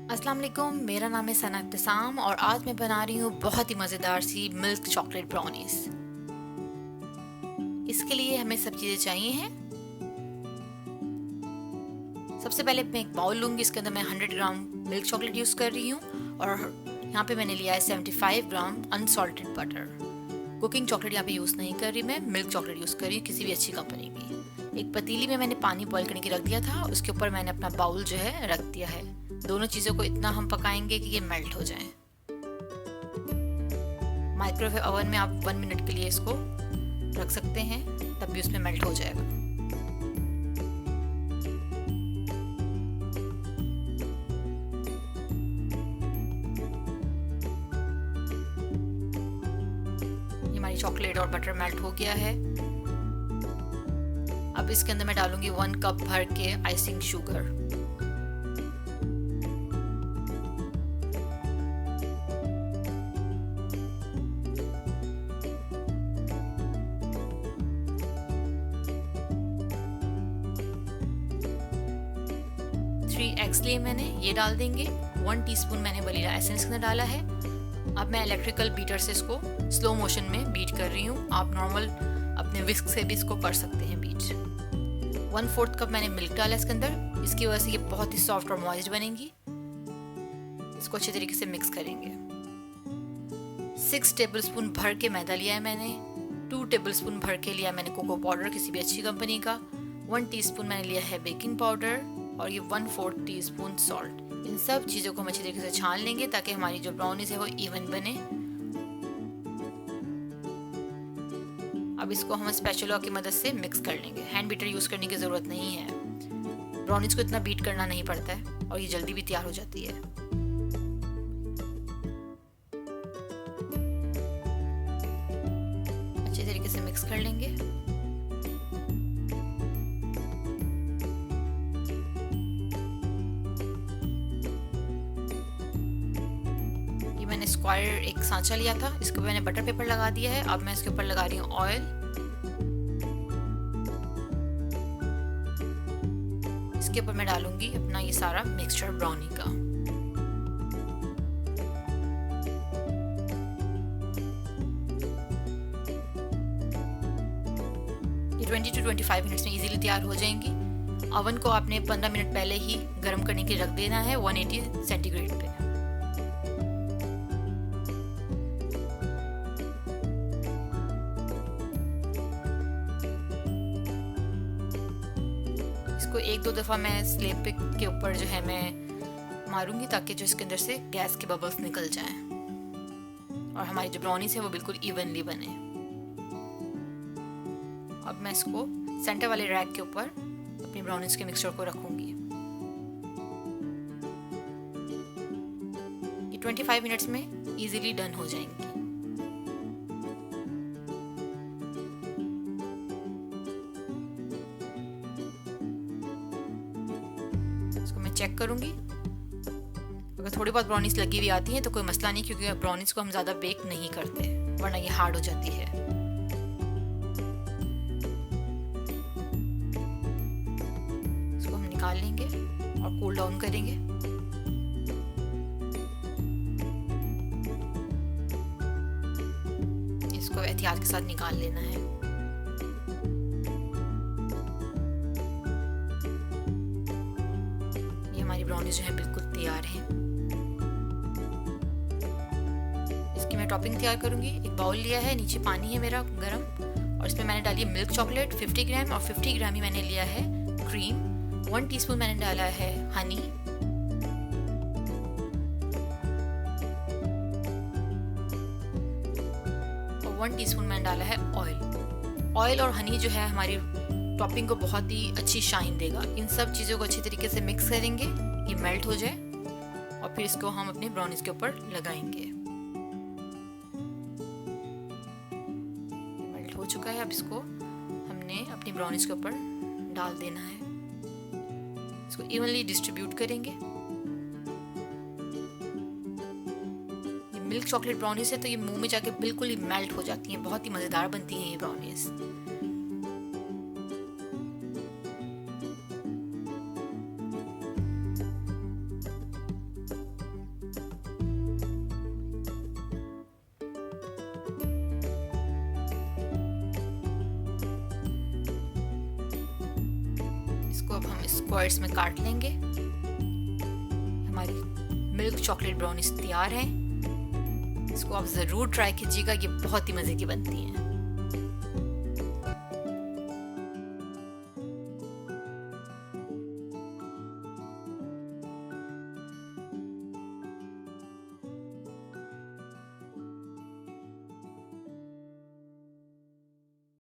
अस्सलाम वालेकुम, मेरा नाम है सना इब्तिसाम और आज मैं बना रही हूँ बहुत ही मज़ेदार सी मिल्क चॉकलेट ब्राउनीज। इसके लिए हमें सब चीज़ें चाहिए हैं। सबसे पहले मैं एक बाउल लूँगी, इसके अंदर मैं 100 ग्राम मिल्क चॉकलेट यूज़ कर रही हूँ और यहाँ पे मैंने लिया है 75 ग्राम अनसॉल्टेड बटर। कुकिंग चॉकलेट यहाँ पे यूज़ नहीं कर रही, मैं मिल्क चॉकलेट यूज़ कर रही हूँ, किसी भी अच्छी कंपनी की। एक पतीली में मैंने पानी बॉईल करने के रख दिया था, उसके ऊपर मैंने अपना बाउल जो है रख दिया है। दोनों चीज़ों को इतना हम पकाएंगे कि ये मेल्ट हो जाए। माइक्रोवेव ओवन में आप 1 मिनट के लिए इसको रख सकते हैं, तब भी उसमें मेल्ट हो जाएगा। ये हमारी चॉकलेट और बटर मेल्ट हो गया है। अब इसके अंदर मैं डालूंगी 1 कप भर के आइसिंग शुगर। थ्री एग्स लिए मैंने, ये डाल देंगे। 1 टीस्पून मैंने वनीला एसेंस के अंदर डाला है। अब मैं इलेक्ट्रिकल बीटर से इसको स्लो मोशन में बीट कर रही हूँ। आप नॉर्मल अपने विस्क से भी इसको कर सकते हैं बीट। 1/4 कप मैंने मिल्क डाला इसके अंदर, इसकी वजह से ये बहुत ही सॉफ्ट और मॉइस्ट बनेगी। इसको अच्छे तरीके से मिक्स करेंगे। 6 टेबलस्पून भर के मैदा लिया है मैंने। 2 टेबलस्पून भर के लिया मैंने कोको पाउडर, किसी भी अच्छी कंपनी का। 1 टीस्पून मैंने लिया है बेकिंग पाउडर और ये 1/4 टीस्पून सॉल्ट। इन सब चीज़ों को हम अच्छी तरीके से छान लेंगे ताकि हमारी जो ब्राउनीज है वो इवन बने। अब इसको हम स्पैचुला की मदद से मिक्स कर लेंगे। हैंड बीटर यूज़ करने की ज़रूरत नहीं है, ब्राउनीज को इतना बीट करना नहीं पड़ता है और ये जल्दी भी तैयार हो जाती है। अच्छे तरीके से मिक्स कर लेंगे। मैंने स्क्वायर एक सांचा लिया था, इसके ऊपर मैंने बटर पेपर लगा दिया है। अब मैं इसके ऊपर लगा रही हूँ ऑयल। इसके ऊपर मैं डालूंगी अपना ये सारा मिक्सचर ब्राउनी का। ये 20 to 25 मिनट्स में इजीली तैयार हो जाएंगी। ओवन को आपने 15 मिनट पहले ही गर्म करने के लिए रख देना है 180 सेंटीग्रेड पे। इसको 1-2 दफ़ा मैं स्लेब पे के ऊपर जो है मैं मारूंगी ताकि जो इसके अंदर से गैस के बबल्स निकल जाएं और हमारी जो ब्राउनीज है वो बिल्कुल इवनली बने। अब मैं इसको सेंटर वाले रैक के ऊपर अपनी ब्राउनीज के मिक्सचर को रखूंगी। ये 25 मिनट्स में इजीली डन हो जाएंगी। इसको मैं चेक करूंगी, अगर थोड़ी बहुत ब्राउनीज लगी हुई आती हैं तो कोई मसला नहीं, क्योंकि ब्राउनीज को हम ज़्यादा बेक नहीं करते वरना ये हार्ड हो जाती है। इसको हम निकाल लेंगे और कूल डाउन करेंगे। इसको एहतियात के साथ निकाल लेना है। ये हमारी ब्राउनीज जो है बिल्कुल तैयार है। इसकी मैं टॉपिंग तैयार करूंगी। एक बाउल लिया है, नीचे पानी है मेरा गरम और इसमें मैंने डाली है मिल्क चॉकलेट 50 ग्राम और 50 ग्राम ही मैंने लिया है क्रीम। 1 टीस्पून मैंने डाला है हनी। और 1 टीस्पून मैंने डाला है ऑयल। ऑयल और हनी जो है हमारी टॉपिंग को बहुत ही अच्छी शाइन देगा। इन सब चीज़ों को अच्छी तरीके से मिक्स करेंगे, ये मेल्ट हो जाए और फिर इसको हम अपने ब्राउनीज के ऊपर लगाएंगे। मेल्ट हो चुका है, अब इसको हमने अपनी ब्राउनीज के ऊपर डाल देना है। इसको इवनली डिस्ट्रीब्यूट करेंगे। ये मिल्क चॉकलेट ब्राउनीज है तो ये मुंह में जाके बिल्कुल ही मेल्ट हो जाती हैं, बहुत ही मज़ेदार बनती हैं ये ब्राउनीज। इसको अब हम स्क्वायर्स में काट लेंगे। हमारी मिल्क चॉकलेट ब्राउनीज तैयार हैं। इसको आप ज़रूर ट्राई कीजिएगा, ये बहुत ही मज़े की बनती हैं।